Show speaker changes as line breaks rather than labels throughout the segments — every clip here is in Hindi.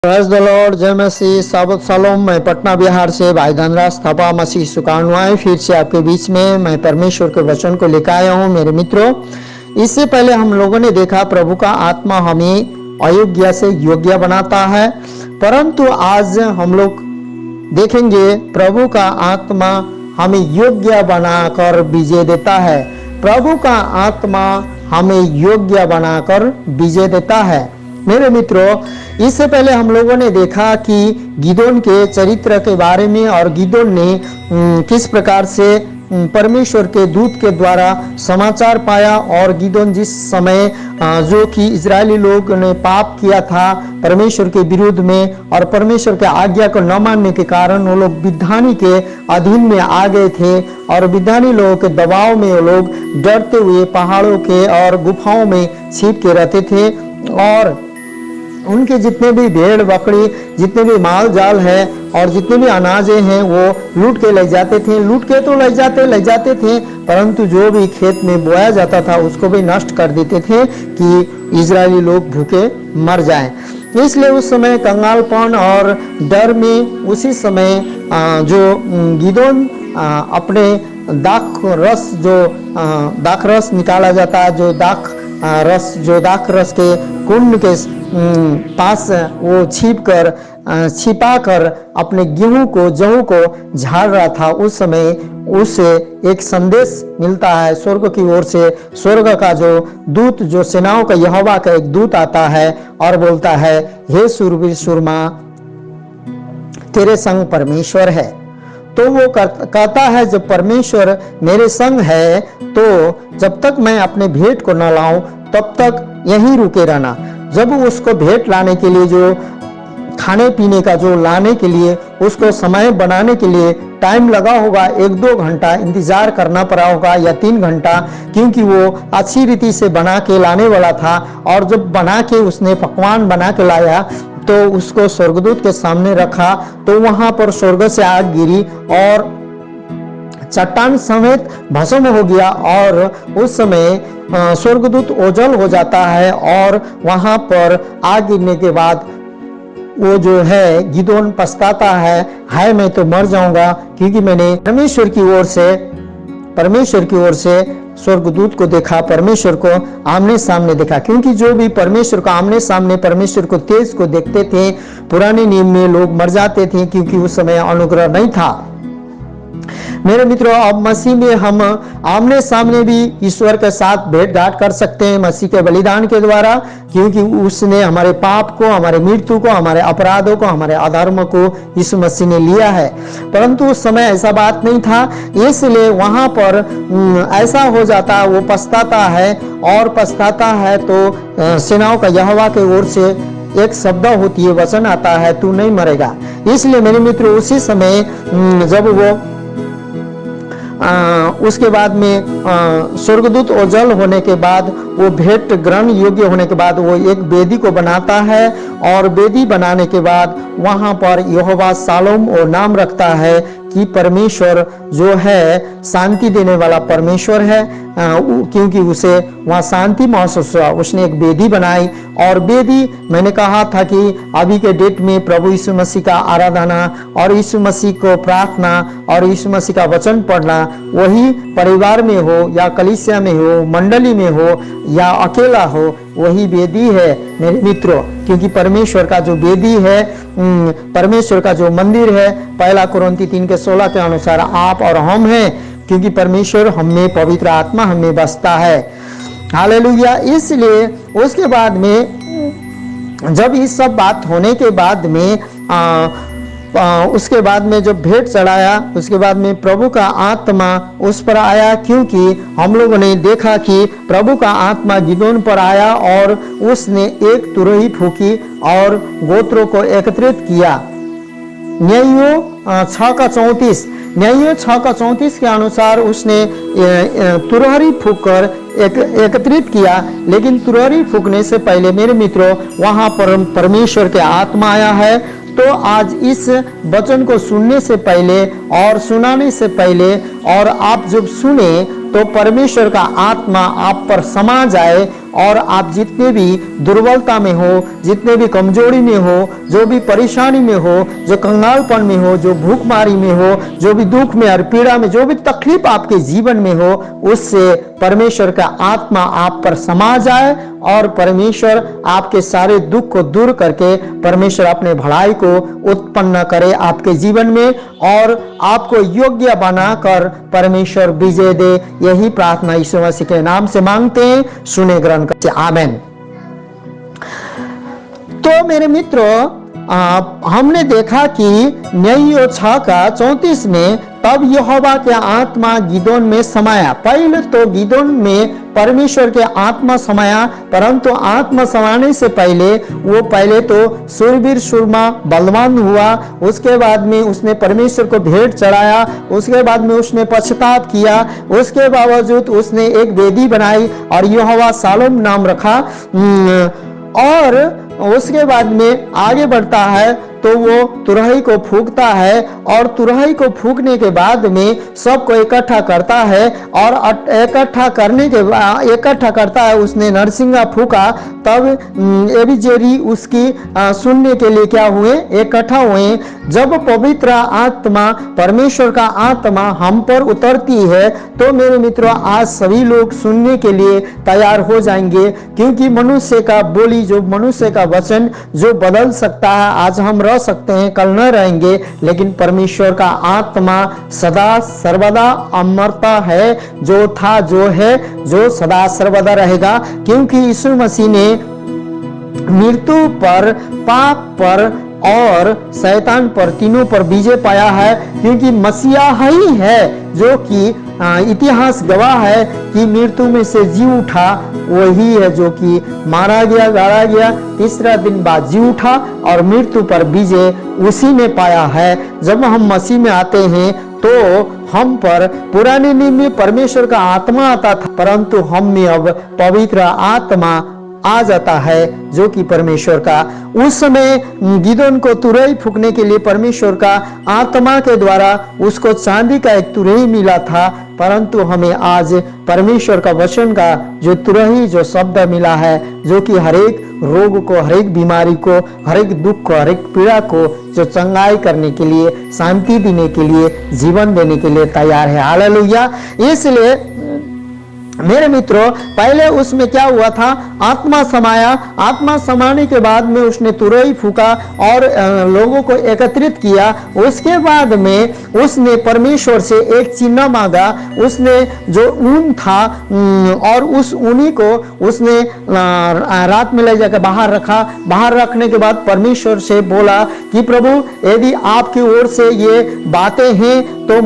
प्रेज़ द लॉर्ड, जय मसीह, साबत शालोम। मैं पटना बिहार से भाई धनराज थापा मसीह सुकानुआई फिर से आपके बीच में मैं परमेश्वर के वचन को लेकर आया हूँ। मेरे मित्रों, इससे पहले हम लोगों ने देखा प्रभु का आत्मा हमें अयोग्य से योग्य बनाता है, परंतु आज हम लोग देखेंगे प्रभु का आत्मा हमें योग्य बनाकर विजय देता है। प्रभु का आत्मा हमें योग्य बनाकर विजय देता है। मेरे मित्रों, इससे पहले हम लोगों ने देखा कि गिदोन के चरित्र के बारे में और गिदोन ने किस प्रकार से परमेश्वर के दूत के द्वारा समाचार पाया, और गिदोन जिस समय जो कि इजरायली लोग ने पाप किया था परमेश्वर के विरुद्ध में और परमेश्वर के आज्ञा को न मानने के कारण वो लोग विधानी के अधीन में आ गए थे, और विधानी लोगों के दबाव में वो लोग डरते हुए पहाड़ों के और गुफाओं में छिप के रहते थे, और उनके जितने भी भेड़ बकरी, जितने भी माल जाल है और जितने भी अनाजे हैं वो लूट के ले जाते थे। लूट के तो ले जाते थे, परंतु जो भी खेत में बोया जाता था उसको भी नष्ट कर देते थे कि इजरायली लोग भूखे मर जाएं। इसलिए उस समय कंगालपन और डर में उसी समय जो गिदोन अपने दाख रस निकाला जाता है, जो दाख रस के कुंड के पास वो छिपा कर अपने गेहूं को जौ को झाड़ रहा था, उस समय उसे एक संदेश मिलता है स्वर्ग की ओर से। स्वर्ग का जो दूत, जो सेनाओं का यहोवा का एक दूत आता है और बोलता है, हे शूरवीर शूरमा, तेरे संग परमेश्वर है। तो वो कहता है, जब परमेश्वर मेरे संग है तो जब तक मैं अपने भेंट को न लाऊं तब तक यहीं रुके रहना। जब उसको भेंट लाने के लिए, जो खाने पीने का जो लाने के लिए उसको समय बनाने के लिए टाइम लगा होगा, 1-2 घंटा इंतजार करना पड़ा होगा या 3 घंटा, क्योंकि वो अच्छी रीति से बना के लाने वाला था। और जब बना के उसने पकवान बना के लाया तो उसको स्वर्गदूत के सामने रखा, तो वहां पर स्वर्ग से आग गिरी और चट्टान समेत भस्म हो गया, और उस समय स्वर्गदूत ओझल हो जाता है, और वहां पर आग गिरने के बाद वो जो है गिदोन पछताता है, हाय मैं तो मर जाऊंगा, क्योंकि मैंने परमेश्वर की ओर से स्वर्गदूत को देखा, परमेश्वर को आमने सामने देखा। क्योंकि जो भी परमेश्वर को आमने सामने, परमेश्वर को तेज को देखते थे, पुराने नियम में लोग मर जाते थे, क्योंकि उस समय अनुग्रह नहीं था। मेरे मित्रों, अब मसीह में हम आमने सामने भी ईश्वर के साथ भेंट घाट कर सकते हैं मसीह के बलिदान के द्वारा, क्योंकि उसने हमारे पाप को, हमारे मृत्यु को, हमारे अपराधों को, हमारे अधर्म को यीशु मसीह ने लिया है। परंतु उस समय ऐसा बात नहीं था, इसलिए वहां पर ऐसा हो जाता, वो पछताता है, और पछताता है तो सेनाओं का यहोवा के ओर से एक शब्द होती है, वचन आता है, तू नहीं मरेगा। इसलिए मेरे मित्र, उसी समय जब वो उसके बाद में स्वर्गदूत ओझल होने के बाद, वो भेंट ग्रहण योग्य होने के बाद वो एक वेदी को बनाता है, और वेदी बनाने के बाद वहां पर यहोवा शालोम वो नाम रखता है कि परमेश्वर जो है शांति देने वाला परमेश्वर है, क्योंकि उसे वहाँ शांति महसूस हुआ। उसने एक वेदी बनाई, और वेदी, मैंने कहा था कि अभी के डेट में प्रभु यीशु मसीह का आराधना और यीशु मसीह को प्रार्थना और यीशु मसीह का वचन पढ़ना, वही परिवार में हो या कलीसिया में हो, मंडली में हो या अकेला हो, वही वेदी है मेरे मित्रों। क्योंकि परमेश्वर का जो वेदी है, परमेश्वर का जो मंदिर है, 1 कुरिन्थी 3:16 के अनुसार आप और हम हैं, क्योंकि परमेश्वर हमें, पवित्र आत्मा हमें बसता है। हालेलुया। इसलिए उसके बाद में, जब इस सब बात होने के बाद में उसके बाद में जब भेंट चढ़ाया, उसके बाद में प्रभु का आत्मा उस पर आया, क्योंकि हम लोगों ने देखा कि प्रभु का आत्मा गिदोन पर आया और उसने एक तुरही फूकी और गोत्रों को एकत्रित किया। न्यायियों 6:34 के अनुसार उसने तुरहरी फूक कर एकत्रित किया। लेकिन तुरहरी फूकने से पहले मेरे मित्रों, वहां पर परमेश्वर के आत्मा आया है। तो आज इस वचन को सुनने से पहले और सुनाने से पहले और आप जब सुने तो परमेश्वर का आत्मा आप पर समा जाए और आप जितने भी दुर्बलता में हो, जितने भी कमजोरी में हो, जो भी परेशानी में हो, जो कंगालपन में हो, जो भूखमारी में हो, जो भी दुख में और पीड़ा में, जो भी तकलीफ आपके जीवन में हो, उससे परमेश्वर का आत्मा आप पर समा जाए और परमेश्वर आपके सारे दुख को दूर करके परमेश्वर अपने भलाई को उत्पन्न करे आपके जीवन में और आपको योग्य बनाकर परमेश्वर विजय दे। यही प्रार्थना यीशु मसीह के नाम से मांगते हैं, सुने ग्रहण करते, आमेन। तो मेरे मित्रों, हमने देखा कि न्याय 6 का 34 में तब यहोवा के आत्मा गिदोन में समाया। पहले तो गिदोन में परमेश्वर के आत्मा समाया, परंतु आत्मा समाने से पहले वो पहले तो सूरवीर सुरमा बलवान हुआ, उसके बाद में उसने परमेश्वर को भेंट चढ़ाया, उसके बाद में उसने पश्चाताप किया, उसके बावजूद उसने एक वेदी बनाई और यहोवा शालोम नाम रखा और उसके बाद में आगे बढ़ता है तो वो तुरही को फूंकता है और तुरही को फूंकने के बाद में सबको इकट्ठा करता है और इकट्ठा करता है। उसने नरसिंगा फूंका, तब एबिजेरी उसकी सुनने के लिए क्या हुए, इकट्ठा हुए। जब पवित्र आत्मा, परमेश्वर का आत्मा हम पर उतरती है तो मेरे मित्रों, आज सभी लोग सुनने के लिए तैयार हो जाएंगे, क्योंकि मनुष्य का बोली, जो मनुष्य का वचन जो बदल सकता है, आज हम रह सकते हैं, कल न रहेंगे, लेकिन परमेश्वर का आत्मा सदा सर्वदा अमरता है, जो था, जो है, जो सदा सर्वदा रहेगा। क्योंकि यीशु मसीह ने मृत्यु पर, पाप पर और शैतान पर, तीनों पर विजय पाया है, क्योंकि मसीहा ही है जो कि इतिहास गवाह है कि मृत्यु में से जी उठा। वही है जो कि मारा गया, गाड़ा गया, तीसरा दिन बाद जी उठा और मृत्यु पर विजय उसी ने पाया है। जब हम मसीह में आते हैं तो हम पर पुराने नियम में परमेश्वर का आत्मा आता था, परंतु हम में अब पवित्र आत्मा आ जाता है जो कि परमेश्वर का। उस समय गिदोन को तुरही फूंकने के लिए परमेश्वर का आत्मा के द्वारा उसको चांदी का एक तुरही मिला था, परंतु हमें आज परमेश्वर का वचन का जो तुरही, जो शब्द मिला है, जो कि हरेक रोग को, हरेक बीमारी को, हरेक दुख को, हरेक पीड़ा को जो चंगाई करने के लिए, शांति देने के लिए, जीवन देने के लिए तैयार है। हालेलुया। इसलिए मेरे मित्रों, पहले उसमें क्या हुआ था, आत्मा समाया। आत्मा समाने के बाद में उसने तुरही फूका और लोगों को एकत्रित किया। उसके बाद में उसने परमेश्वर से एक चिन्ह मांगा। उसने जो ऊन था और उस ऊनी को उसने रात में ले जाकर बाहर रखा। बाहर रखने के बाद परमेश्वर से बोला कि प्रभु, यदि आपकी ओर से ये बातें हैं तो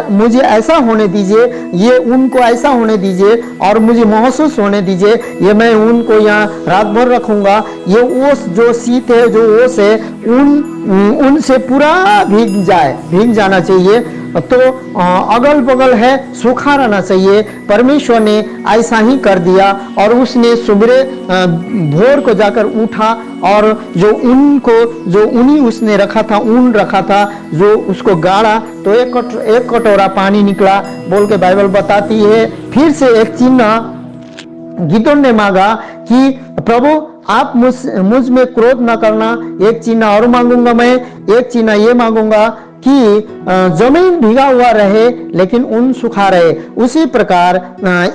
मुझे ऐसा होने दीजिए, ये उनको ऐसा होने दीजिए और मुझे महसूस होने दीजिए। ये मैं उनको यहाँ रात भर रखूंगा। ये ओस जो शीत है, जो ओस है, उनसे पूरा भीग जाना चाहिए। तो अगल बगल है, सूखा रहना चाहिए। परमेश्वर ने ऐसा ही कर दिया और उसने सुबह भोर को जाकर उठा और जो ऊनी उसने रखा था, ऊन रखा था, जो उसको गाड़ा तो एक कटोरा पानी निकला बोल के बाइबल बताती है। फिर से एक चिन्ह गिदोन ने मांगा कि प्रभु, आप मुझ में क्रोध न करना। एक चिन्ह और मांगूंगा मैं, एक चिन्ह ये मांगूंगा कि जमीन भीगा हुआ रहे लेकिन ऊन सूखा रहे। उसी प्रकार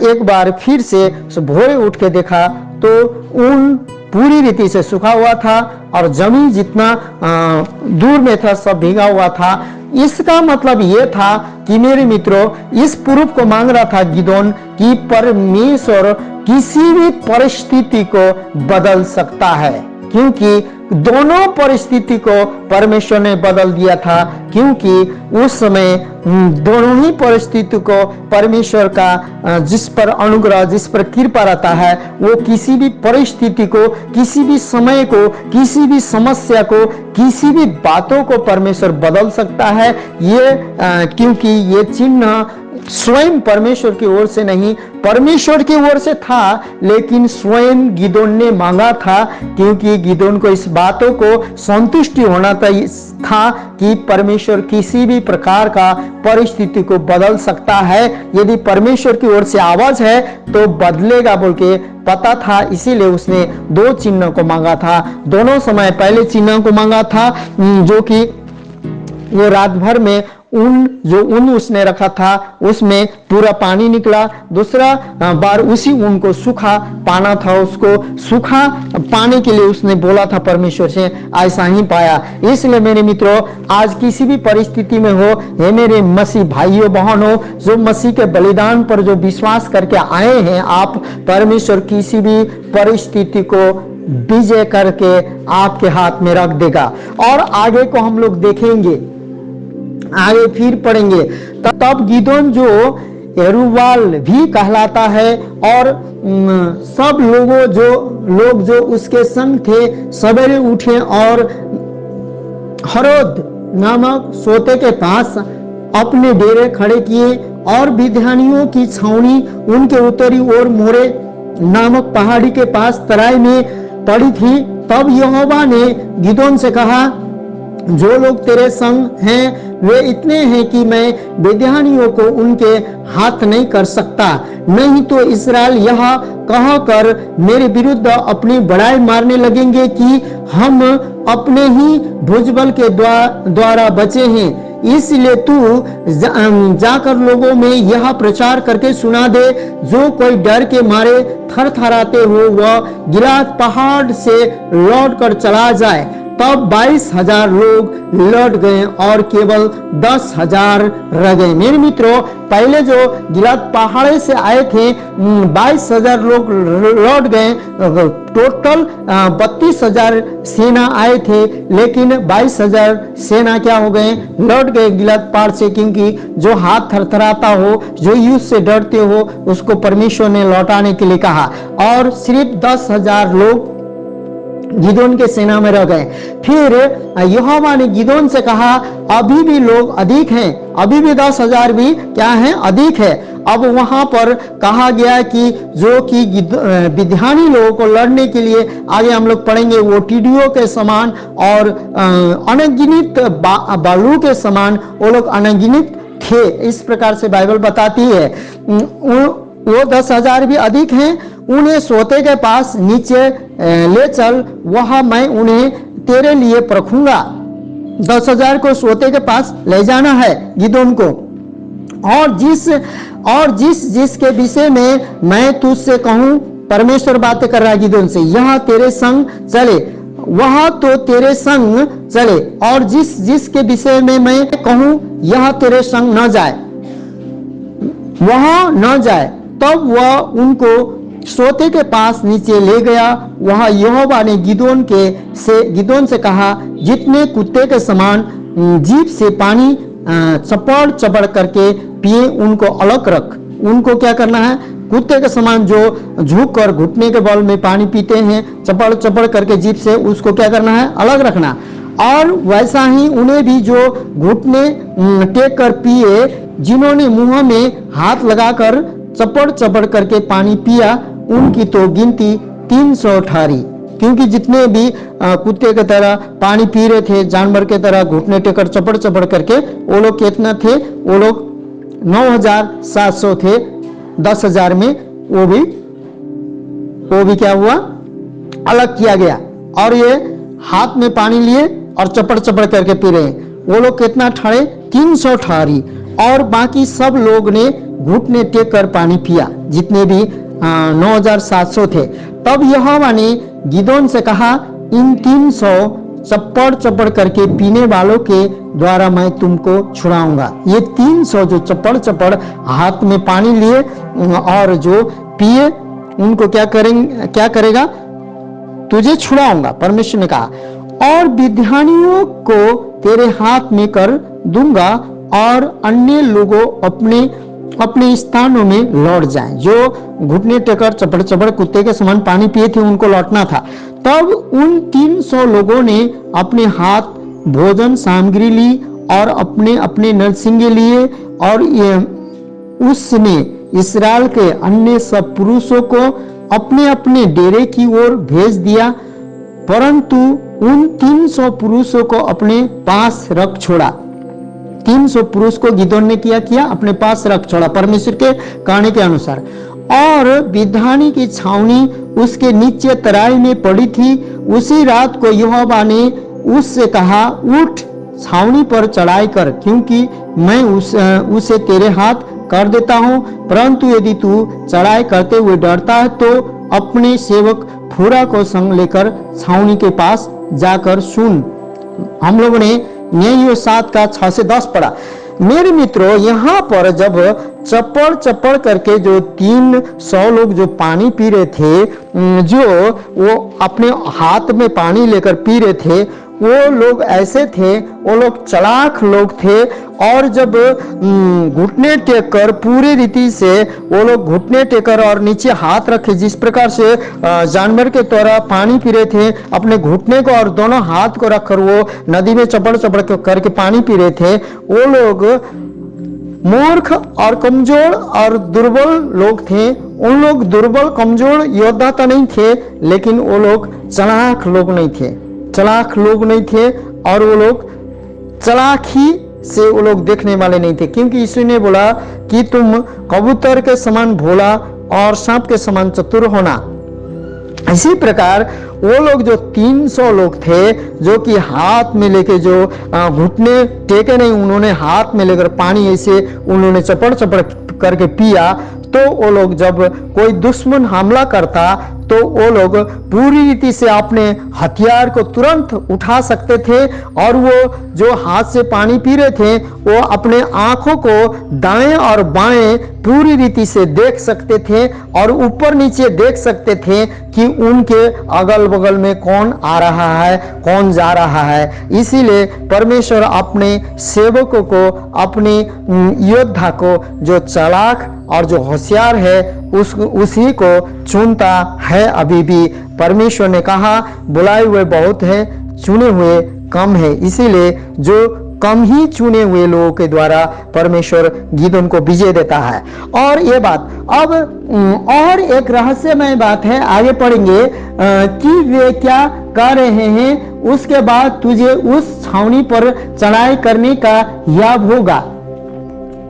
एक बार फिर से भोरे उठ के देखा तो ऊन पूरी रीति से सूखा हुआ था और जमीन जितना दूर में था सब भीगा हुआ था। इसका मतलब यह था कि मेरे मित्रों, इस प्रूफ को मांग रहा था गिदोन कि परमेश्वर किसी भी परिस्थिति को बदल सकता है, क्योंकि दोनों परिस्थिति को परमेश्वर ने बदल दिया था। क्योंकि उस समय दोनों ही परिस्थिति को परमेश्वर का जिस पर अनुग्रह, जिस पर कृपा रहता है, वो किसी भी परिस्थिति को, किसी भी समय को, किसी भी समस्या को, किसी भी बातों को परमेश्वर बदल सकता है। ये क्योंकि ये चिन्ह स्वयं परमेश्वर की ओर से नहीं, परमेश्वर की ओर से था, लेकिन स्वयं गिदोन ने मांगा था, क्योंकि गिदोन को इस बातों को संतुष्टि होना था कि परमेश्वर किसी भी प्रकार का परिस्थिति को बदल सकता है। यदि परमेश्वर की ओर से आवाज है तो बदलेगा बोल के पता था, इसीलिए उसने 2 चिन्ह को मांगा था। दोनों समय पहले चिन्ह को मांगा था जो कि वो रात भर में ऊन उसने रखा था उसमें पूरा पानी निकला। दूसरा बार उसी ऊन को सूखा पाना था, उसको सूखा पाने के लिए उसने बोला था परमेश्वर से, ऐसा ही पाया। इसलिए मेरे मित्रों, आज किसी भी परिस्थिति में हो, हे मेरे मसीह भाइयों बहनों, जो मसीह के बलिदान पर जो विश्वास करके आए हैं, आप परमेश्वर किसी भी परिस्थिति को विजय करके आपके हाथ में रख देगा। और आगे को हम लोग देखेंगे, आगे फिर पढ़ेंगे। तब गिदोन जो यरूब्बाल भी कहलाता है और सब लोग जो उसके संग थे सवेरे उठे और हरोद नामक सोते के पास अपने डेरे खड़े किए और विद्यानियों की छावनी उनके उत्तरी ओर मोरे नामक पहाड़ी के पास तराई में पड़ी थी। तब यहोवा ने गिदोन से कहा, जो लोग तेरे संग हैं वे इतने हैं कि मैं मिद्यानियों को उनके हाथ नहीं कर सकता, नहीं तो इस्राएल यह कहकर मेरे विरुद्ध अपनी बड़ाई मारने लगेंगे कि हम अपने ही भुजबल के द्वारा बचे हैं। इसलिए तू जाकर लोगों में यह प्रचार करके सुना दे, जो कोई डर के मारे थरथराते हो वह गिलाद पहाड़ से लौट कर चला जाए। तब 22,000 लोग लौट गए और केवल 10,000 रह गए। मेरे मित्रों, पहले जो गिलाद पहाड़ से आए थे 22,000 लोग लौट गए। टोटल 32,000 सेना आए थे, लेकिन 22,000 सेना क्या हो गए, लौट गए गिलाद पहाड़ से, क्योंकि जो हाथ थरथराता हो, जो युद्ध से डरते हो, उसको परमेश्वर ने लौटाने के लिए कहा। और सिर्फ 10,000 लोग गिदोन के सेना में रह गए। फिर यहोवा ने गिदोन से कहा, अभी भी लोग अधिक हैं, अभी भी 10,000 भी क्या है, अधिक है। अब वहां पर कहा गया कि जो कि विद्यानी लोगों को लड़ने के लिए, आगे हम लोग पढ़ेंगे, वो टिड्डियों के समान और अनगिनत बालू के समान वो लोग अनगिनत थे। इस प्रकार से बाइबल बताती है। वो 10,000 भी अधिक हैं। उन्हें सोते के पास नीचे ले चल, वहां मैं उन्हें तेरे लिए परखूंगा। 10,000 को सोते के पास ले जाना है गिदोन को। और जिसके विषय में मैं तुझसे कहूं, परमेश्वर बातें कर रहा है गिदोन से, यह तेरे संग चले, वह तो तेरे संग चले, और जिसके विषय में मैं कहूं यह तेरे संग न जाए, वह न जाए। तब वह उनको सोते के पास नीचे ले गया। वहां यहोवा ने गिदोन से कहा, जितने कुत्ते के समान जीभ से पानी चपड़ चपड़ करके पिए उनको अलग रख। उनको क्या करना है, कुत्ते के समान जो झुक कर घुटने के बल में पानी पीते हैं चपड़ चपड़ करके जीभ से, उसको क्या करना है, अलग रखना। और वैसा ही उन्हें भी जो घुटने टेक कर पिए, जिन्होंने मुंह में हाथ लगाकर चपड़ चपड़ करके पानी पिया, उनकी तो गिनती 300 ठहरी। क्योंकि जितने भी कुत्ते की तरह पानी पी रहे थे, जानवर के तरह घुटने टेकर चपड़ चपड़ करके, वो लोग कितना थे, वो लोग 9,700 थे। 10,000 में वो भी क्या हुआ, अलग किया गया। और ये हाथ में पानी लिए और चपड़ चपड़ करके पी रहे हैं। वो लोग कितना ठहरे, 300 ठहरी। और बाकी सब लोग ने घुटने टेक कर पानी पिया, जितने भी 9,700 थे। तब यहोवा ने गिदोन से कहा, इन 300 चपड़ चपड़ करके पीने वालों के द्वारा मैं तुमको छुड़ाऊंगा। ये 300 जो चपड़ चपड़ हाथ में पानी लिए और जो पिए, उनको क्या करेगा, तुझे छुड़ाऊंगा, परमेश्वर ने कहा। और विद्यानियों को तेरे हाथ में कर दूंगा और अन्य लोगों अपने स्थानों में लौट जाएं। जो घुटने टेकर चपड़ चपड़ कुत्ते के समान पानी पिए थे, उनको लौटना था। तब उन 300 लोगों ने अपने हाथ भोजन सामग्री ली और अपने अपने नरसिंगे लिए, और उसने इस्राएल के अन्य सब पुरुषों को अपने अपने डेरे की ओर भेज दिया, परंतु उन 300 पुरुषों को अपने पास रख छोड़ा। 300 पुरुष को गिदोन ने किया अपने पास रख छोड़ा परमेश्वर के कहने के अनुसार। और विधानी की छावनी उसके नीचे तराई में पड़ी थी। उसी रात को यहोवा ने उससे कहा, उठ छावनी पर चढ़ाई कर, क्योंकि मैं उसे तेरे हाथ कर देता हूं। परंतु यदि तू चढ़ाई करते हुए डरता है तो अपने सेवक फूरा को संग लेकर छावनी के पास जाकर सुन। हम लोगों ने न्याय 7 का 6 से 10 पढ़ा। मेरे मित्रों, यहाँ पर जब चप्पड़ चप्पड़ करके जो 300 लोग जो पानी पी रहे थे, जो वो अपने हाथ में पानी लेकर पी रहे थे, वो लोग ऐसे थे, वो लोग चालाक लोग थे। और जब घुटने टेक कर पूरी रीति से वो लोग घुटने टेकर और नीचे हाथ रखे, जिस प्रकार से जानवर के द्वारा पानी पी रहे थे, अपने घुटने को और दोनों हाथ को रखकर वो नदी में चपड़ चपड़ करके पानी पी रहे थे, वो लोग मूर्ख और कमजोर और दुर्बल लोग थे। उन लोग दुर्बल कमजोर योद्धा तो नहीं थे, लेकिन वो लोग चालाक लोग नहीं थे, चालाक लोग नहीं थे। और वो लोग चालाकी से वो लोग देखने वाले नहीं थे, क्योंकि यीशु ने बोला कि तुम कबूतर के समान भोला और सांप के समान चतुर होना। इसी प्रकार वो लोग जो 300 लोग थे, जो कि हाथ में लेके जो घुटने टेके नहीं, उन्होंने हाथ में लेकर पानी ऐसे उन्होंने चपड़ चपड़ करके पिया। तो वो लोग जब कोई दुश्मन हमला करता तो वो लोग पूरी रीति से अपने हथियार को तुरंत उठा सकते थे। और वो जो हाथ से पानी पी रहे थे, वो अपने आंखों को दाएं और बाएं पूरी रीति से देख सकते थे और ऊपर नीचे देख सकते थे कि उनके अगल बगल में कौन आ रहा है, कौन जा रहा है। इसीलिए परमेश्वर अपने सेवकों को, अपने योद्धा को, जो चालाक और जो होशियार है, उसी को चुनता है। अभी भी परमेश्वर ने कहा, बुलाए हुए बहुत है, चुने हुए कम है। इसीलिए जो कम ही चुने हुए लोगों के द्वारा परमेश्वर गिदोन को विजय देता है। और ये बात अब और एक रहस्यमय बात है, आगे पढ़ेंगे कि वे क्या कर रहे हैं। उसके बाद तुझे उस छावनी पर चढ़ाई करने का याद होगा।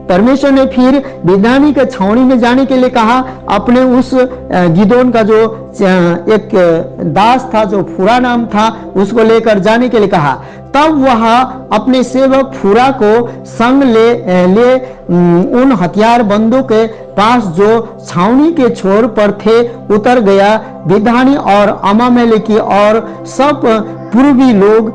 परमेश्वर ने फिर विधानी के छावनी में जाने के लिए कहा। अपने उस गिदोन का जो एक दास था, जो फूरा नाम था, उसको लेकर जाने के लिए कहा। तब वह अपने सेवक फूरा को संग ले उन हथियारबंदों के पास जो छावनी के छोर पर थे उतर गया। विधानी और अमामेलेकी और सब पूर्वी लोग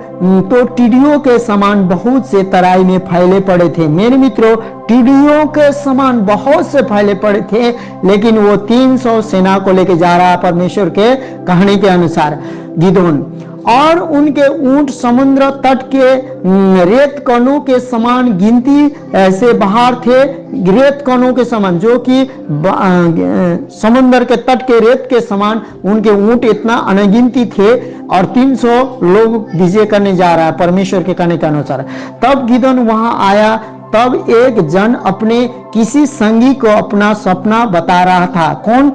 तो टिड्डियों के समान बहुत से तराई में फैले पड़े थे। मेरे मित्रों, टिड्डियों के समान बहुत से फैले पड़े थे, लेकिन वो 300 सेना को लेके जा रहा परमेश्वर के कहने के अनुसार गिदोन। और उनके ऊंट समुद्र तट के रेत कणों के समान गिनती से बाहर थे। रेत कणों के समान, जो कि समुद्र के तट के रेत के समान उनके ऊंट इतना अनगिनती थे। और 300 लोग विजय करने जा रहा है परमेश्वर के कहने के अनुसार। तब गिदोन वहां आया। तब एक जन अपने किसी संगी को अपना सपना बता रहा था। कौन?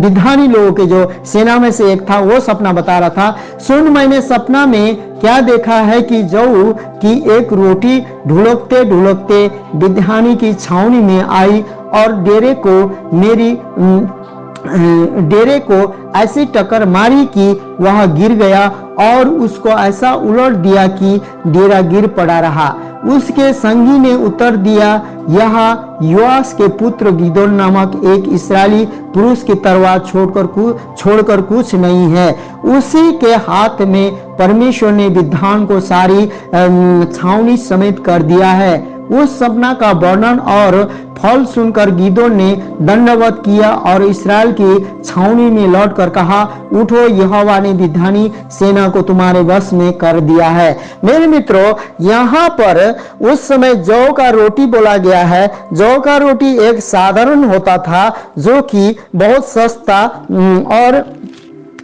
विधानी लोगों के जो सेना में से एक था, वो सपना बता रहा था। सुन, मैंने सपना में क्या देखा है कि जौ की एक रोटी ढुलकते ढुलकते विधानी की छावनी में आई और डेरे को ऐसी टक्कर मारी कि वह गिर गया और उसको ऐसा उलट दिया कि डेरा गिर पड़ा रहा। उसके संगी ने उत्तर दिया, यह योआश के पुत्र गिदोन नामक एक इस्राएली पुरुष की तलवार छोड़कर कुछ नहीं है। उसी के हाथ में परमेश्वर ने विधान को सारी छावनी समेत कर दिया है। उस सपना का वर्णन और फल सुनकर गिदोन ने दंडवत किया और इस्राएल की छावनी में लौटकर कहा, उठो, यहोवा ने विधानी सेना को तुम्हारे वश में कर दिया है। मेरे मित्रों, यहाँ पर उस समय जौ का रोटी बोला गया है। जौ का रोटी एक साधारण होता था, जो कि बहुत सस्ता और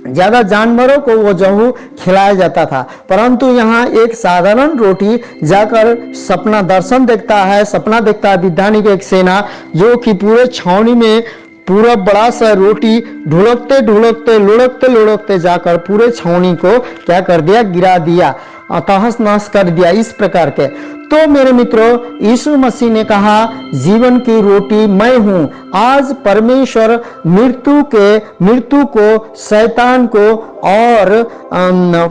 ज्यादा जानवरों को वो गेहूं खिलाया जाता था, परंतु यहाँ एक साधारण रोटी जाकर सपना दर्शन देखता है, सपना देखता है विद्यानी की एक सेना जो कि पूरे छावनी में पूरा बड़ा सा रोटी ढुलकते ढुलकते लुढ़कते लुढ़कते जाकर पूरे छावनी को क्या कर दिया, गिरा दिया, तहस नहस कर दिया, इस प्रकार के। तो मेरे मित्रों, यीशु मसीह ने कहा जीवन की रोटी मैं हूं। आज परमेश्वर मृत्यु को, शैतान को और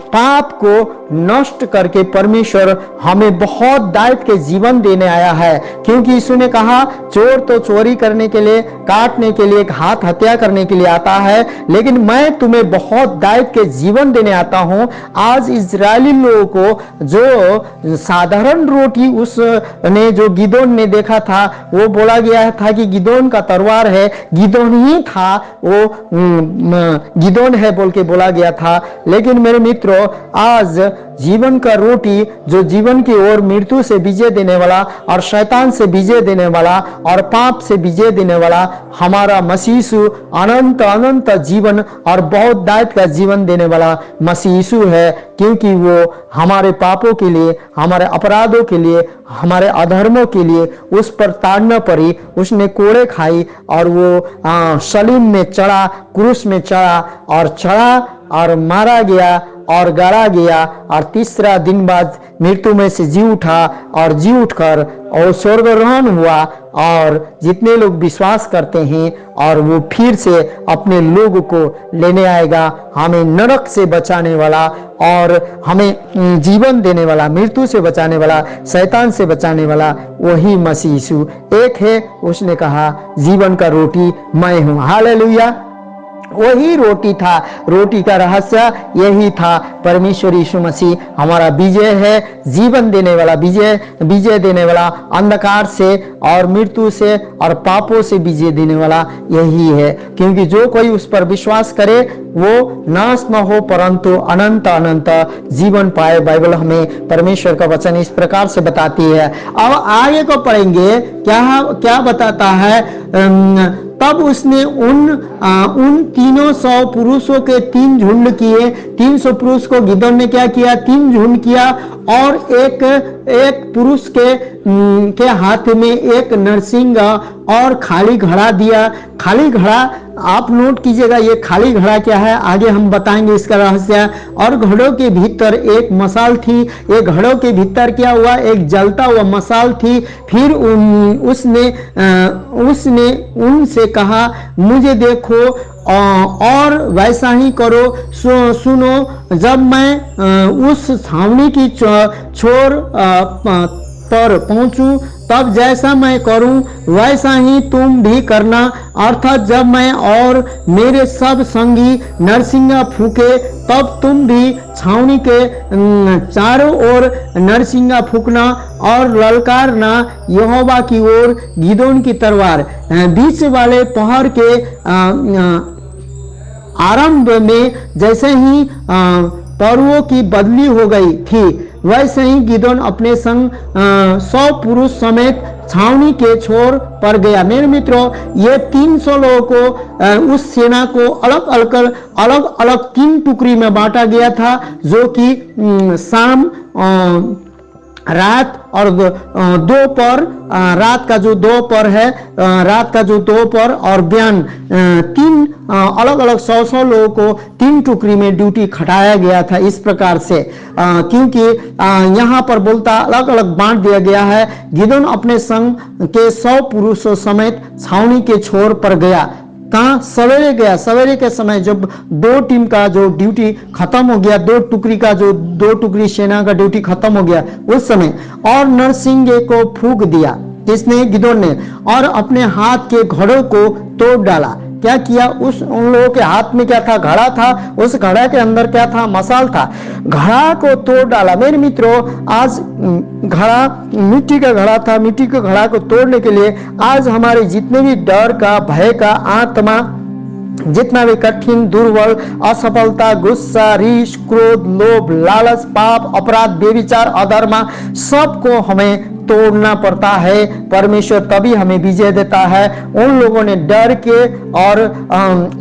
पाप को नष्ट करके परमेश्वर हमें बहुत दायित्व के जीवन देने आया है, क्योंकि यीशु ने कहा चोर तो चोरी करने के लिए, काटने के लिए, घात हत्या करने के लिए आता है, लेकिन मैं तुम्हें बहुत दायित्व के जीवन देने आता हूं। आज इजरायली लोगों को जो साधारण रोटी उसने जो गिदोन ने देखा था, वो बोला गया था कि गिदोन का तलवार है, गिदोन ही था, वो गिदोन है बोल के बोला गया था। लेकिन मेरे मित्रों, आज जीवन का रोटी जो जीवन की ओर मृत्यु से विजय देने वाला और शैतान से विजय देने वाला और पाप से विजय देने वाला हमारा मसीह यीशु अनंत अनंत जीवन और बहुत दायित्व का जीवन देने वाला मसीह यीशु है, क्योंकि वो हमारे पापों के लिए, हमारे अपराधों के लिए, हमारे अधर्मों के लिए उस पर ताड़ना पड़ी, उसने कोड़े खाई और वो सलीम में चढ़ा, क्रूस में चढ़ा और मारा गया और गाड़ा गया और तीसरा दिन बाद मृत्यु में से जी उठा और जी उठकर और स्वर्गारोहण हुआ। और जितने लोग विश्वास करते हैं और वो फिर से अपने लोगों को लेने आएगा, हमें नरक से बचाने वाला और हमें जीवन देने वाला, मृत्यु से बचाने वाला, शैतान से बचाने वाला वही मसीह यीशु एक है। उसने कहा जीवन का रोटी मैं हूं। हालेलुया। वही रोटी था, रोटी का रहस्य यही था। परमेश्वर यीशु मसीह हमारा विजय है, जीवन देने वाला, विजय देने वाला, अंधकार से और मृत्यु से और पापों से विजय देने वाला यही है, क्योंकि जो कोई उस पर विश्वास करे वो नाश न हो परंतु अनंत अनंत जीवन पाए। बाइबल हमें परमेश्वर का वचन इस प्रकार से बताती है। अब आगे को पढ़ेंगे, क्या बताता है। तब उसने उन 300 पुरुषों के 3 झुंड किए। 300 पुरुष को गिदोन ने क्या किया, 3 झुंड किया और एक पुरुष के हाथ में एक नरसिंग और खाली घड़ा दिया। खाली घड़ा आप नोट कीजिएगा, ये खाली घड़ा क्या है आगे हम बताएंगे इसका रहस्य। और घड़ों के भीतर एक मसाल थी। ये घड़ों के भीतर क्या हुआ, एक जलता हुआ मसाल थी। फिर उसने उनसे कहा मुझे देखो और वैसा ही करो। सुनो, जब मैं उस छावनी की छोर पर पहुंचूं तब जैसा मैं करूं वैसा ही तुम भी करना। अर्थात जब मैं और मेरे सब संगी नरसिंगा फूके तब तुम भी छावनी के चारों ओर नरसिंगा फूकना और ललकारना यहोवा की ओर गिदोन की तलवार। बीच वाले पहर के आरंभ में जैसे ही परुओं की बदली हो गई थी, वैसे ही गिदोन अपने संग 100 पुरुष समेत छावनी के छोर पर गया। मेरे मित्रों, ये 300 लोगों को उस सेना को अलग अलग 3 टुकड़ी में बांटा गया था, जो कि शाम, रात और दोपहर, रात का जो दोपहर है, रात का जो दोपहर और बयान, 3 अलग अलग 100 लोगों को 3 टुकड़ी में ड्यूटी खटाया गया था। इस प्रकार से क्योंकि यहाँ पर बोलता अलग अलग बांट दिया गया है। गिदोन अपने संग के 100 पुरुषों समेत छावनी के छोर पर गया। कहाँ? सवेरे गया। सवेरे के समय जब 2 टीम का जो ड्यूटी खत्म हो गया, 2 टुकड़ी का जो 2 टुकड़ी सेना का ड्यूटी खत्म हो गया उस समय, और नरसिंगे को फूंक दिया। किसने? गिदोन ने। और अपने हाथ के घड़ों को तोड़ डाला। क्या किया? उन लोगों के हाथ में क्या था? घड़ा था। उस घड़ा के अंदर क्या था? मसाल था। घड़ा को तोड़ डाला। मेरे मित्रों, आज घड़ा मिट्टी का घड़ा था। मिट्टी के घड़ा को तोड़ने के लिए आज हमारे जितने भी डर का, भय का आत्मा, जितना भी कठिन, दुर्बल, असफलता, गुस्सा, रीछ, क्रोध, लोभ, लालच, पाप, अपराध, बेविचार, अधर्म, सबको हमें तोड़ना पड़ता है, परमेश्वर तभी हमें विजय देता है। उन लोगों ने डर के और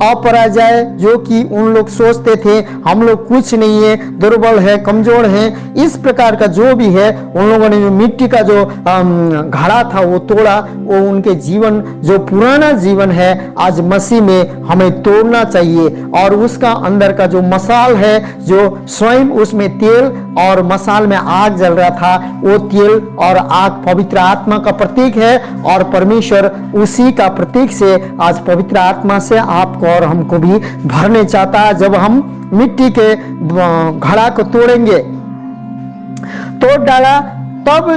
अपराजय, जो कि उन लोग सोचते थे हम लोग कुछ नहीं है, दुर्बल है, कमजोर है, इस प्रकार का जो भी है, उन लोगों ने जो मिट्टी का जो घड़ा था वो तोड़ा। वो उनके जीवन, जो पुराना जीवन है, आज मसीह में हमें तोड़ना चाहिए। और उसका अंदर का जो मसाल है, जो स्वयं उसमें तेल और मसाल में आग जल रहा था, वो तेल और आग पवित्र आत्मा का प्रतीक है। और परमेश्वर उसी का प्रतीक से आज पवित्र आत्मा से आपको और हमको भी भरने चाहता है। जब हम मिट्टी के घड़ा को तोड़ेंगे, तोड़ डाला, तब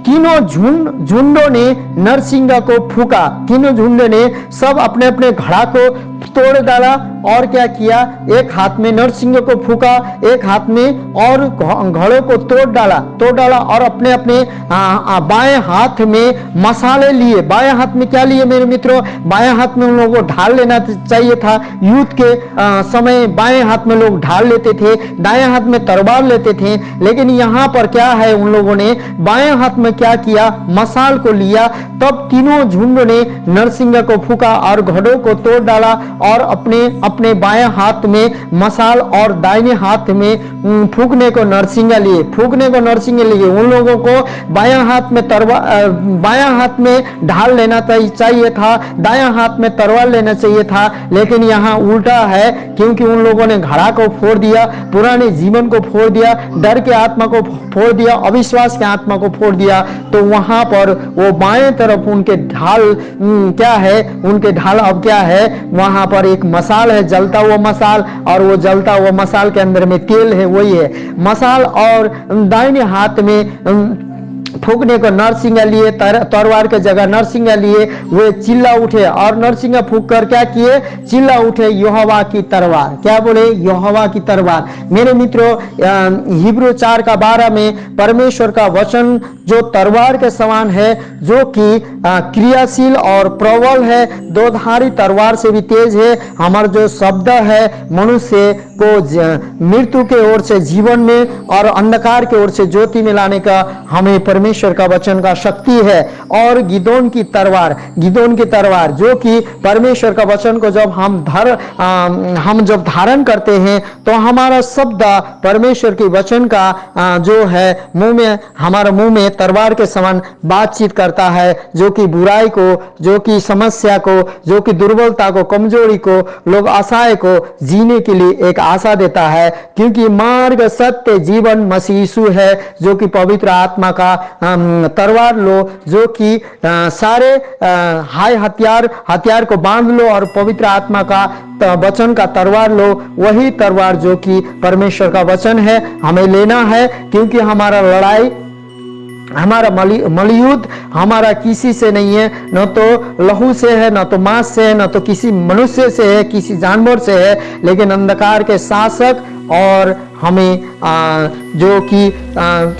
तीनों झुंडों ने नरसिंगा को फूका। तीनों झुंड ने सब अपने अपने घड़ा को तोड़ डाला और क्या किया, एक हाथ में नरसिंह को फूका, एक हाथ में और घड़ों को तोड़ डाला और अपने अपने बाएं हाथ में मसाले लिए। बाएं हाथ में क्या लिए मेरे मित्रों? बाएं हाथ में उन लोगों को ढाल लेना चाहिए था। युद्ध के समय बाएं हाथ में लोग ढाल लेते थे, दाएं हाथ में तलवार लेते थे। लेकिन यहाँ पर क्या है, उन लोगों ने बाएं हाथ में क्या किया, मसाल को लिया। तब तीनों झुंड ने नरसिंह को फूका और घड़ों को तोड़ डाला और अपने अपने बाएं हाथ में मसाल और दाहिने हाथ में फूकने को नरसिंगा लिए। उन लोगों को बायां हाथ में बायां हाथ में ढाल लेना चाहिए था, दायां हाथ में तलवार लेना चाहिए था। लेकिन यहाँ उल्टा है, क्योंकि उन लोगों ने घड़ा को फोड़ दिया, पुराने जीवन को फोड़ दिया, डर के आत्मा को फोड़ दिया, अविश्वास के आत्मा को फोड़ दिया। तो वहां पर वो बाएं तरफ उनके ढाल क्या है, उनके ढाल अब क्या है, वहां पर एक मसाल है, जलता हुआ मसाल, और वो जलता हुआ मसाल के अंदर में तेल है, वही है मसाल। और दाहिने हाथ में फूकने को नरसिंगा लिए, तलवार के जगह नरसिंगा लिए। वे चिल्ला उठे और नरसिंगा फूक कर क्या किए, चिल्ला उठे, यहोवा की तलवार। क्या बोले? यहोवा की तलवार। मेरे मित्रों, हिब्रू 4:12 में परमेश्वर का वचन जो तलवार के समान है, जो कि क्रियाशील और प्रबल है, दोधारी तलवार से भी तेज है। हमारा जो शब्द है, मनुष्य को मृत्यु के ओर से जीवन में और अंधकार के ओर से ज्योति में लाने का हमें परमेश्वर का वचन का शक्ति है। और गिदोन की तलवार जो कि परमेश्वर का वचन को जब हम जब धारण करते हैं, तो हमारा शब्द परमेश्वर के वचन का जो है हमारा मुंह में तलवार के समान बातचीत करता है, जो कि बुराई को, जो कि समस्या को, जो कि दुर्बलता को, कमजोरी को, लोग असहाय को जीने के लिए एक आशा देता है। क्योंकि मार्ग, सत्य, जीवन मसीह यीशु है, जो कि पवित्र आत्मा का तलवार लो, जो कि सारे हाय हथियार को बांध लो और पवित्र आत्मा का वचन का तलवार लो। वही तलवार जो कि परमेश्वर का वचन है, हमें लेना है। क्योंकि हमारा लड़ाई, हमारा मलयुद्ध हमारा किसी से नहीं है, न तो लहू से है, न तो मांस से है, न तो किसी मनुष्य से है, किसी जानवर से है, लेकिन अंधकार के शासक और हमें जो कि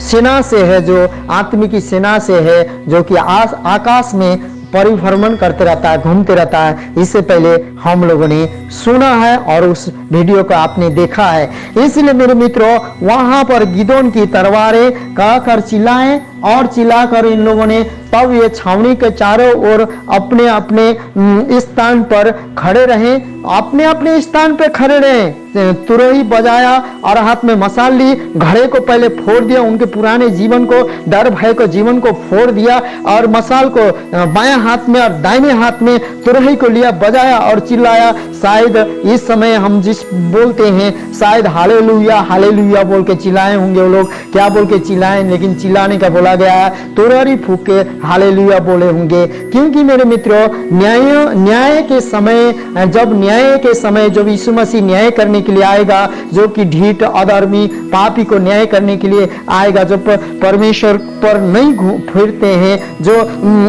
सेना से है, जो आत्मिक की सेना से है, जो कि आकाश में परिभ्रमण करते रहता है, घूमते रहता है। इससे पहले हम लोगों ने सुना है और उस वीडियो को आपने देखा है। इसलिए मेरे मित्रों, वहां पर गिदोन की तलवारें कहकर चिल्लाएं और चिल्लाकर इन लोगों ने तब ये छावनी के चारों ओर अपने अपने स्थान पर खड़े रहे, अपने अपने स्थान पर खड़े रहे, तुरही बजाया और हाथ में मसाल ली, घड़े को पहले फोड़ दिया, उनके पुराने जीवन को, डर भय को, जीवन को फोड़ दिया और मसाल को बायां हाथ में और दाहिने हाथ में तुरही को लिया, बजाया और चिल्लाया। शायद इस समय हम जिस बोलते हैं, शायद हालेलुया हालेलुया बोल के चिल्लाए होंगे वो लोग। क्या बोल के चिल्लाए? लेकिन चिल्लाने का बोला गया है, तुरही फूक के हालेलुया बोले होंगे। क्योंकि मेरे मित्रों, न्याय के समय जब यीशु मसीह न्याय करने के लिए आएगा, जो कि ढीठ, अधर्मी, पापी को न्याय करने के लिए आएगा, जो परमेश्वर पर नहीं फिरते हैं, जो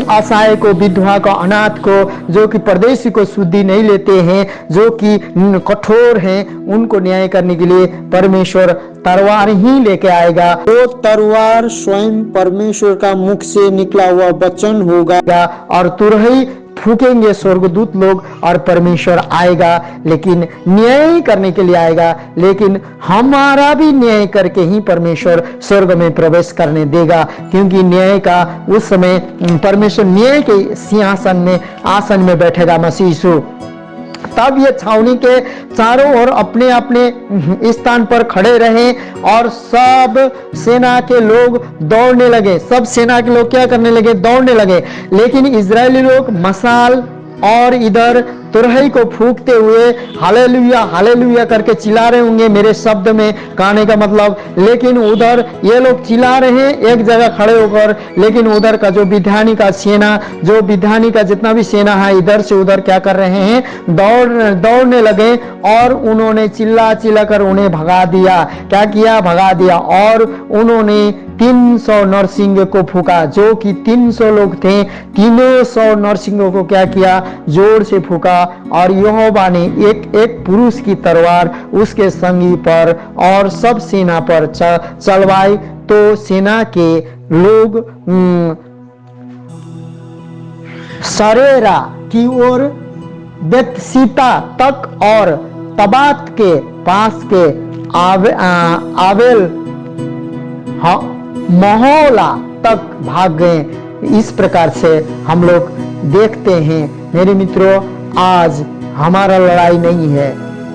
असहाय को, विधवा को, अनाथ को, जो कि परदेशी को शुद्धि नहीं लेते हैं, जो कि कठोर हैं, उनको न्याय करने के लिए परमेश्वर तलवार ही लेके आएगा। वो तलवार स्वयं परमेश्वर का मुख से निकला हुआ वचन होगा और तुरही फूकेंगे स्वर्गदूत लोग और परमेश्वर आएगा, लेकिन न्याय करने के लिए आएगा। लेकिन हमारा भी न्याय करके ही परमेश्वर स्वर्ग में प्रवेश करने देगा, क्योंकि न्याय का उस समय परमेश्वर न्याय के सिंहासन में आसन में बैठेगा मसीह यीशु। तब ये छावनी के चारों ओर अपने अपने स्थान पर खड़े रहे और सब सेना के लोग दौड़ने लगे। सब सेना के लोग क्या करने लगे? दौड़ने लगे। लेकिन इजरायली लोग मशाल और इधर तुरही को फूंकते हुए हालेलुया हालेलुया करके चिल्ला रहे होंगे, मेरे शब्द में कहने का मतलब। लेकिन उधर ये लोग चिल्ला रहे हैं एक जगह खड़े होकर, लेकिन उधर का जो विधानी का सेना, जो विधानी का जितना भी सेना है, इधर से उधर क्या कर रहे हैं? दौड़ने लगे और उन्होंने चिल्ला चिल्ला कर उन्हें भगा दिया। क्या किया? भगा दिया। और उन्होंने 300 नरसिंह को फूका, जो कि 300 लोग थे। 300 नरसिंहों को क्या किया? जोर से फूका। और यहोवा ने एक एक पुरुष की तलवार उसके संगी पर और सब सेना पर चलवाई। तो सेना के लोग सरेरा की ओर, बेतशीता तक और तबात के पास के आवेल महोला तक भाग गए। इस प्रकार से हम लोग देखते हैं मेरे मित्रों, आज हमारा लड़ाई नहीं है।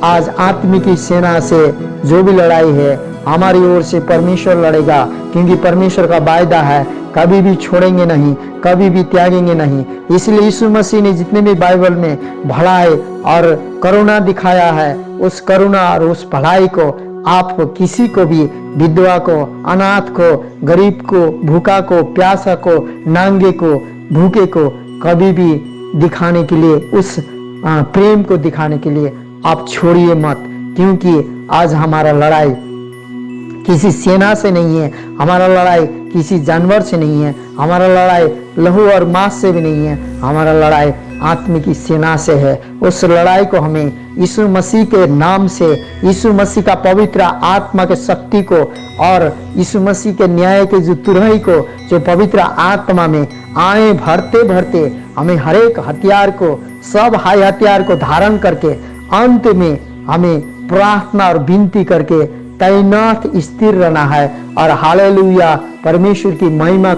आज आत्मिक सेना से जो भी लड़ाई है हमारी ओर से परमेश्वर लड़ेगा, क्योंकि परमेश्वर का वायदा है कभी भी छोड़ेंगे नहीं, कभी भी त्यागेंगे नहीं। इसलिए यीशु मसीह ने जितने भी बाइबल में भलाई और करुणा दिखाया है, उस करुणा और उस भलाई को आप किसी को भी, विधवा को, अनाथ को, गरीब को, भूखा को, प्यासा को, नांगे को, भूखे को कभी भी दिखाने के लिए, उस प्रेम को दिखाने के लिए आप छोड़िए मत। क्योंकि आज हमारा लड़ाई किसी सेना से नहीं है, हमारा लड़ाई किसी जानवर से नहीं है, हमारा लड़ाई लहू और मांस से भी नहीं है, हमारा लड़ाई आत्मिक सेना से है। उस लड़ाई को हमें यीशु मसीह के नाम से, यीशु मसीह का पवित्र आत्मा के शक्ति को और यीशु मसीह के न्याय के जो तुरही को, जो पवित्र आत्मा में आए भरते भरते हमें हरेक हथियार को, सब हाई हथियार को धारण करके अंत में हमें प्रार्थना और विनती करके तैनात स्थिर रहना है और हालेलुया परमेश्वर की महिमा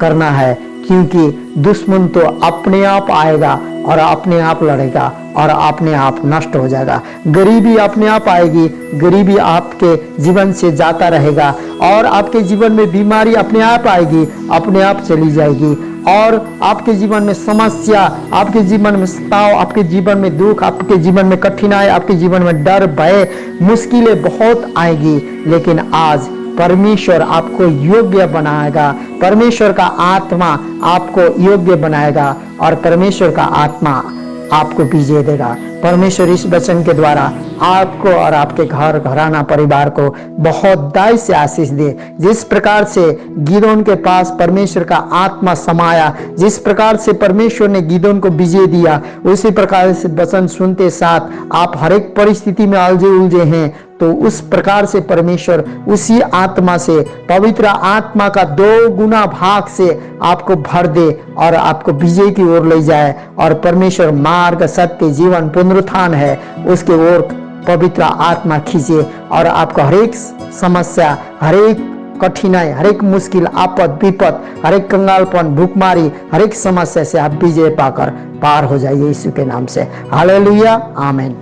करना है। क्योंकि दुश्मन तो अपने आप आएगा और अपने आप लड़ेगा और अपने आप नष्ट हो जाएगा। गरीबी अपने आप आएगी, गरीबी आपके जीवन से जाता रहेगा और आपके जीवन में बीमारी अपने आप आएगी, अपने आप चली जाएगी और आपके जीवन में समस्या, आपके जीवन में सताव, आपके जीवन में दुख, आपके जीवन में कठिनाई, आपके जीवन में डर, भय, मुश्किलें बहुत आएगी। लेकिन आज परमेश्वर आपको योग्य बनाएगा, परमेश्वर का आत्मा आपको योग्य बनाएगा और परमेश्वर का आत्मा आपको विजय देगा। परमेश्वर इस वचन के द्वारा आपको और आपके घर घराना परिवार को बहुत दाई से आशीष दे। जिस प्रकार से गिदोन के पास परमेश्वर का आत्मा समाया, जिस प्रकार से परमेश्वर ने गिदोन को विजय दिया, उसी प्रकार से वचन सुनते साथ आप हर एक परिस्थिति में उलझे उलझे हैं, तो उस प्रकार से परमेश्वर उसी आत्मा से, पवित्र आत्मा का 2 गुना भाग से आपको भर दे और आपको विजय की ओर ले जाए। और परमेश्वर मार्ग, सत्य, जीवन, पुनरुत्थान है, उसके ओर पवित्र आत्मा खींचे और आपको हरेक समस्या, हरेक कठिनाई, हरेक मुश्किल, आपद विपद, हरेक कंगालपन, भूखमारी, हरेक समस्या से आप विजय पाकर पार हो जाइए यीशु के नाम से। हालेलुया, आमीन।